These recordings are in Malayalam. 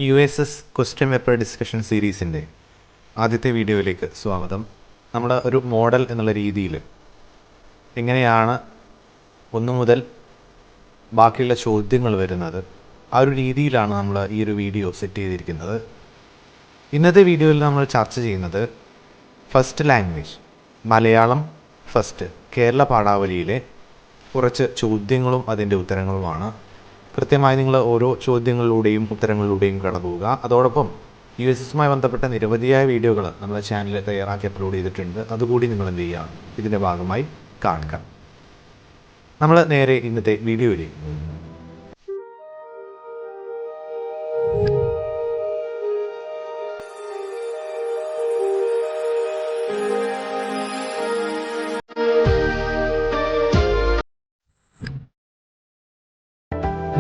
USS ക്വസ്റ്റ്യൻ പേപ്പർ ഡിസ്കഷൻ സീരീസിൻ്റെ ആദ്യത്തെ വീഡിയോയിലേക്ക് സ്വാഗതം. നമ്മൾ ഒരു മോഡൽ എന്നുള്ള രീതിയിൽ എങ്ങനെയാണ് ഒന്നു മുതൽ ബാക്കിയുള്ള ചോദ്യങ്ങൾ വരുന്നത്, ആ ഒരു രീതിയിലാണ് നമ്മൾ ഈ ഒരു വീഡിയോ സെറ്റ് ചെയ്തിരിക്കുന്നത്. ഇന്നത്തെ വീഡിയോയിൽ നമ്മൾ ചർച്ച ചെയ്യുന്നത് first language Malayalam first Kerala പാഠാവലിയിലെ കുറച്ച് ചോദ്യങ്ങളും അതിൻ്റെ ഉത്തരങ്ങളുമാണ്. കൃത്യമായി നിങ്ങൾ ഓരോ ചോദ്യങ്ങളിലൂടെയും ഉത്തരങ്ങളിലൂടെയും കടന്നുപോവുക. അതോടൊപ്പം USSമായി ബന്ധപ്പെട്ട നിരവധിയായ വീഡിയോകൾ നമ്മുടെ ചാനലിൽ തയ്യാറാക്കി അപ്ലോഡ് ചെയ്തിട്ടുണ്ട്. അതുകൂടി നിങ്ങൾ എന്ത് ചെയ്യുക, ഇതിൻ്റെ ഭാഗമായി കാണുക. നമ്മൾ നേരെ ഇന്നത്തെ വീഡിയോയിലേക്ക്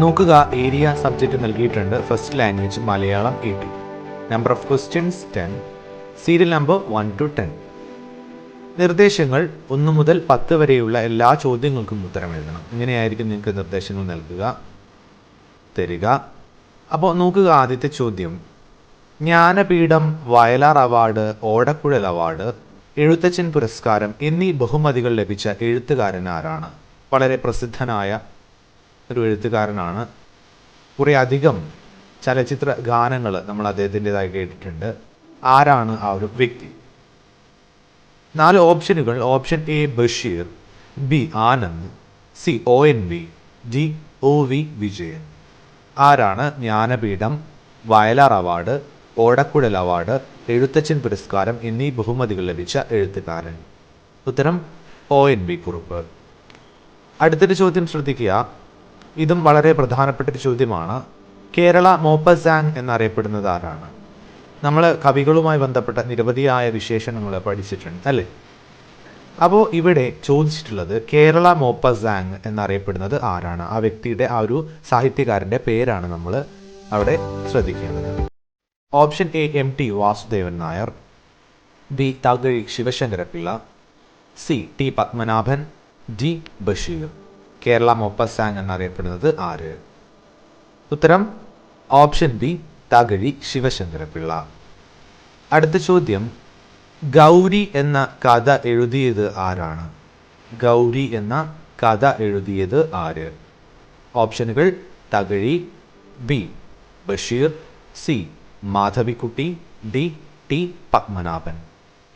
നോക്കുക. ഏരിയ സബ്ജക്റ്റ് നൽകിയിട്ടുണ്ട്. First language Malayalam 80. Number of questions 10. Serial number 1 to 10. നിർദ്ദേശങ്ങൾ 1 മുതൽ 10 വരെയുള്ള എല്ലാ ചോദ്യങ്ങൾക്കും ഉത്തരം എഴുതണം. ഇങ്ങനെയായിരിക്കും നിങ്ങൾക്ക് നിർദ്ദേശങ്ങൾ തരിക. അപ്പോൾ നോക്കുക, ആദ്യത്തെ ചോദ്യം, ജ്ഞാനപീഠം, വയലാർ അവാർഡ്, ഓടക്കുഴൽ അവാർഡ്, എഴുത്തച്ഛൻ പുരസ്കാരം എന്നീ ബഹുമതികൾ ലഭിച്ച എഴുത്തുകാരൻ ആരാണ്? വളരെ പ്രസിദ്ധനായ ഒരു എഴുത്തുകാരനാണ്. കുറേ അധികം ചലച്ചിത്ര ഗാനങ്ങൾ നമ്മൾ അദ്ദേഹത്തിൻ്റെതായി കേട്ടിട്ടുണ്ട്. ആരാണ് ആ ഒരു വ്യക്തി? 4 ഓപ്ഷനുകൾ. Option A Basheer, B Anand, C ONV, D OV Vijayan. ആരാണ് ജ്ഞാനപീഠം, വയലാർ അവാർഡ്, ഓടക്കുഴൽ അവാർഡ്, എഴുത്തച്ഛൻ പുരസ്കാരം എന്നീ ബഹുമതികൾ ലഭിച്ച എഴുത്തുകാരൻ? ഉത്തരം ONV കുറുപ്പ്. അടുത്തൊരു ചോദ്യം ശ്രദ്ധിക്കുക. ഇതും വളരെ പ്രധാനപ്പെട്ട ഒരു ചോദ്യമാണ്. കേരള മോപ്പസാങ് എന്നറിയപ്പെടുന്നത് ആരാണ്? നമ്മൾ കവികളുമായി ബന്ധപ്പെട്ട നിരവധിയായ വിശേഷണങ്ങൾ പഠിച്ചിട്ടുണ്ട് അല്ലേ? അപ്പോൾ ഇവിടെ ചോദിച്ചിട്ടുള്ളത് കേരള മോപ്പസാങ് എന്നറിയപ്പെടുന്നത് ആരാണ്? ആ വ്യക്തിയുടെ, ആ ഒരു സാഹിത്യകാരൻ്റെ പേരാണ് നമ്മൾ അവിടെ ശ്രദ്ധിക്കേണ്ടത്. Option A MT Vasudevan Nair, B Thakazhi Sivasankara Pillai, C T Padmanabhan, D Basheer. Kerala Maupassant എന്നറിയപ്പെടുന്നത് ആര്? ഉത്തരം ഓപ്ഷൻ ബി തകഴി ശിവശങ്കരപിള്ള. അടുത്ത ചോദ്യം, ഗൗരി എന്ന കഥ എഴുതിയത് ആരാണ്? ഗൗരി എന്ന കഥ എഴുതിയത് ആര്? ഓപ്ഷനുകൾ Thakazhi, B Basheer, C Madhavikutty, D T Padmanabhan.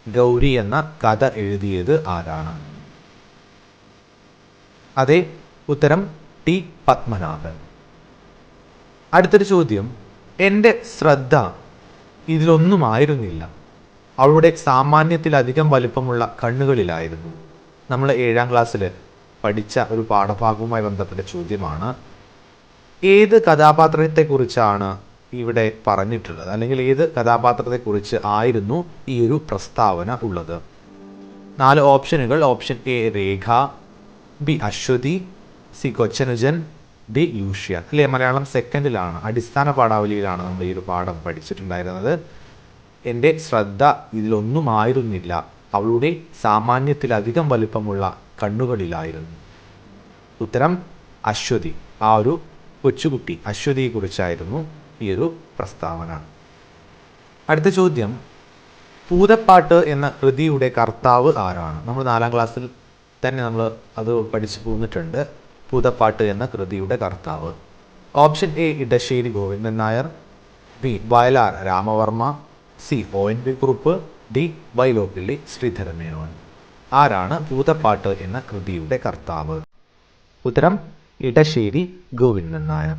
Gauri എന്ന കഥ എഴുതിയത് ആരാണ്? അതെ, ഉത്തരം ടി പത്മനാഭൻ. അടുത്തൊരു ചോദ്യം, എൻ്റെ ശ്രദ്ധ ഇതിലൊന്നുമായിരുന്നില്ല, അവളുടെ സാമാന്യത്തിലധികം വലിപ്പമുള്ള കണ്ണുകളിലായിരുന്നു. നമ്മൾ 7ാം ക്ലാസ്സിൽ പഠിച്ച ഒരു പാഠഭാഗവുമായി ബന്ധപ്പെട്ട ചോദ്യമാണ്. ഏത് കഥാപാത്രത്തെക്കുറിച്ചാണ് ഇവിടെ പറഞ്ഞിട്ടുള്ളത്, അല്ലെങ്കിൽ ഏത് കഥാപാത്രത്തെക്കുറിച്ച് ആയിരുന്നു ഈ ഒരു പ്രസ്താവന ഉള്ളത്? 4 ഓപ്ഷനുകൾ. Option A Rekha, B Aswathy, C Kochanujan, D Lucia. അല്ലേ, മലയാളം സെക്കൻഡിലാണ്, അടിസ്ഥാന പാഠാവലിയിലാണ് നമ്മൾ ഈ ഒരു പാഠം പഠിച്ചിട്ടുണ്ടായിരുന്നത്. എൻ്റെ ശ്രദ്ധ ഇതിലൊന്നുമായിരുന്നില്ല, അവളുടെ സാമാന്യത്തിലധികം വലിപ്പമുള്ള കണ്ണുകളിലായിരുന്നു. ഉത്തരം അശ്വതി. ആ ഒരു കൊച്ചുകുട്ടി അശ്വതിയെക്കുറിച്ചായിരുന്നു ഈ ഒരു പ്രസ്താവന. അടുത്ത ചോദ്യം, പൂതപ്പാട്ട് എന്ന കൃതിയുടെ കർത്താവ് ആരാണ്? നമ്മൾ 4ാം ക്ലാസ്സിൽ തന്നെ നമ്മൾ അത് പഠിച്ചു പോന്നിട്ടുണ്ട്. പൂതപ്പാട്ട് എന്ന കൃതിയുടെ കർത്താവ്. Option A Edasseri Govindan Nair, B Vayalar Ramavarma, C ONV Kurup, D Vyloppilli Sreedhara Menon. ആരാണ് പൂതപ്പാട്ട് എന്ന കൃതിയുടെ കർത്താവ്? ഉത്തരം ഇടശ്ശേരി ഗോവിന്ദൻ നായർ.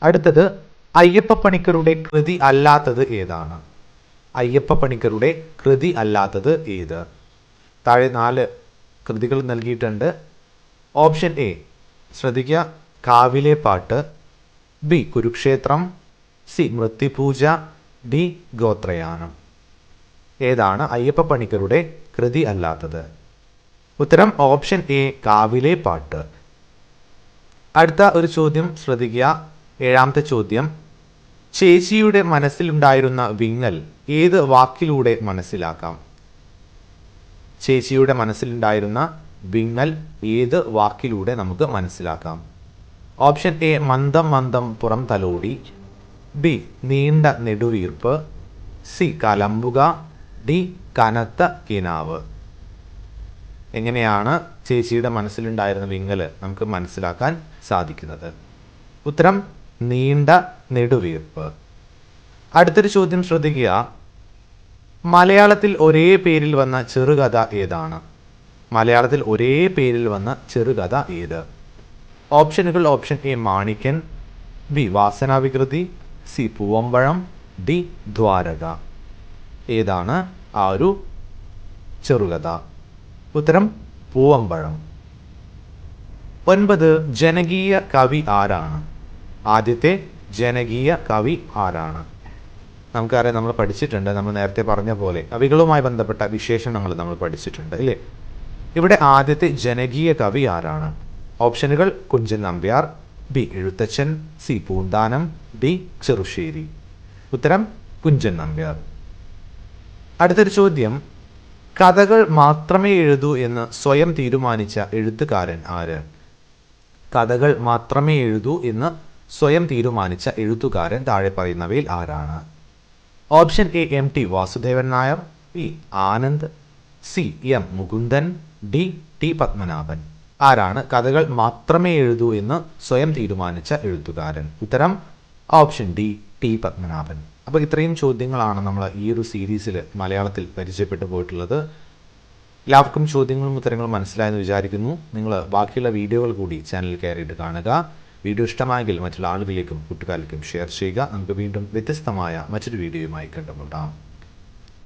അടുത്തത്, അയ്യപ്പ പണിക്കരുടെ കൃതി അല്ലാത്തത് ഏതാണ്? അയ്യപ്പ പണിക്കരുടെ കൃതി അല്ലാത്തത് ഏത്? താഴെ 4 കൃതികൾ നൽകിയിട്ടുണ്ട്. ഓപ്ഷൻ എ ശ്രദ്ധിക്കുക, കാവിലെ പാട്ട്, ബി കുരുക്ഷേത്രം, സി മൃത്യുപൂജ, ഡി ഗോത്രയാനം. ഏതാണ് അയ്യപ്പ പണിക്കരുടെ കൃതി അല്ലാത്തത്? ഉത്തരം ഓപ്ഷൻ എ കാവിലെ പാട്ട്. അടുത്ത ഒരു ചോദ്യം ശ്രദ്ധിക്കുക, 7ാമത്തെ ചോദ്യം, ചേച്ചിയുടെ മനസ്സിലുണ്ടായിരുന്ന വിങ്ങൽ ഏത് വാക്കിലൂടെ മനസ്സിലാക്കാം? ചേച്ചിയുടെ മനസ്സിലുണ്ടായിരുന്ന വിങ്ങൽ ഏത് വാക്കിലൂടെ നമുക്ക് മനസ്സിലാക്കാം? ഓപ്ഷൻ എ മന്ദം മന്ദം പുറം തലോടി, ബി നീണ്ട നെടുവീർപ്പ്, സി കലമ്പുക, ഡി കനത്ത കിനാവ്. എങ്ങനെയാണ് ചേച്ചിയുടെ മനസ്സിലുണ്ടായിരുന്ന വിങ്ങൽ നമുക്ക് മനസ്സിലാക്കാൻ സാധിക്കുന്നത്? ഉത്തരം നീണ്ട നെടുവീർപ്പ്. അടുത്തൊരു ചോദ്യം ശ്രദ്ധിക്കുക. മലയാളത്തിൽ ഒരേ പേരിൽ വന്ന ചെറുകഥ ഏതാണ്? മലയാളത്തിൽ ഒരേ പേരിൽ വന്ന ചെറുകഥ ഏത്? ഓപ്ഷനുകൾ: option A Manikyan, B Vasanavikriti, C Poovanpazham, D Dwaraka. ഏതാണ് ആ ഒരു ചെറുകഥ? ഉത്തരം പൂവമ്പഴം. 9. ജനകീയ കവി ആരാണ്? ആദ്യത്തെ ജനകീയ കവി ആരാണ്? നമുക്കറിയാം, നമ്മൾ പഠിച്ചിട്ടുണ്ട്. നമ്മൾ നേരത്തെ പറഞ്ഞ പോലെ കവികളുമായി ബന്ധപ്പെട്ട വിശേഷണങ്ങൾ നമ്മൾ പഠിച്ചിട്ടുണ്ട് അല്ലേ? ഇവിടെ ആദ്യത്തെ ജനകീയ കവി ആരാണ്? ഓപ്ഷനുകൾ: Kunchan Nambiar, B Ezhuthachan, C Poonthanam, D Cherusseri. ഉത്തരം കുഞ്ചൻ നമ്പ്യാർ. അടുത്തൊരു ചോദ്യം. കഥകൾ മാത്രമേ എഴുതൂ എന്ന് സ്വയം തീരുമാനിച്ച എഴുത്തുകാരൻ ആര്? കഥകൾ മാത്രമേ എഴുതൂ എന്ന് സ്വയം തീരുമാനിച്ച എഴുത്തുകാരൻ താഴെ പറയുന്നവയിൽ ആരാണ്? Option A M T Vasudevan Nair, B Anand, C M Mukundan, D T Padmanabhan. ആരാണ് കഥകൾ മാത്രമേ എഴുതൂ എന്ന് സ്വയം തീരുമാനിച്ച എഴുത്തുകാരൻ? ഉത്തരം ഓപ്ഷൻ ഡി ടി പത്മനാഭൻ. അപ്പോൾ ഇത്രയും ചോദ്യങ്ങളാണ് നമ്മൾ ഈ ഒരു സീരീസിൽ മലയാളത്തിൽ പരിചയപ്പെട്ടു പോയിട്ടുള്ളത്. എല്ലാവർക്കും ചോദ്യങ്ങളും ഉത്തരങ്ങളും മനസ്സിലായെന്ന് വിചാരിക്കുന്നു. നിങ്ങൾ ബാക്കിയുള്ള വീഡിയോകൾ കൂടി ചാനൽ കയറിയിട്ട് കാണുക. വീഡിയോ ഇഷ്ടമായെങ്കിൽ മറ്റുള്ള ആളുകളിലേക്കും കൂട്ടുകാരിലേക്കും ഷെയർ ചെയ്യുക. നമുക്ക് വീണ്ടും വ്യത്യസ്തമായ മറ്റൊരു വീഡിയോയുമായി കണ്ടുമുട്ടാം.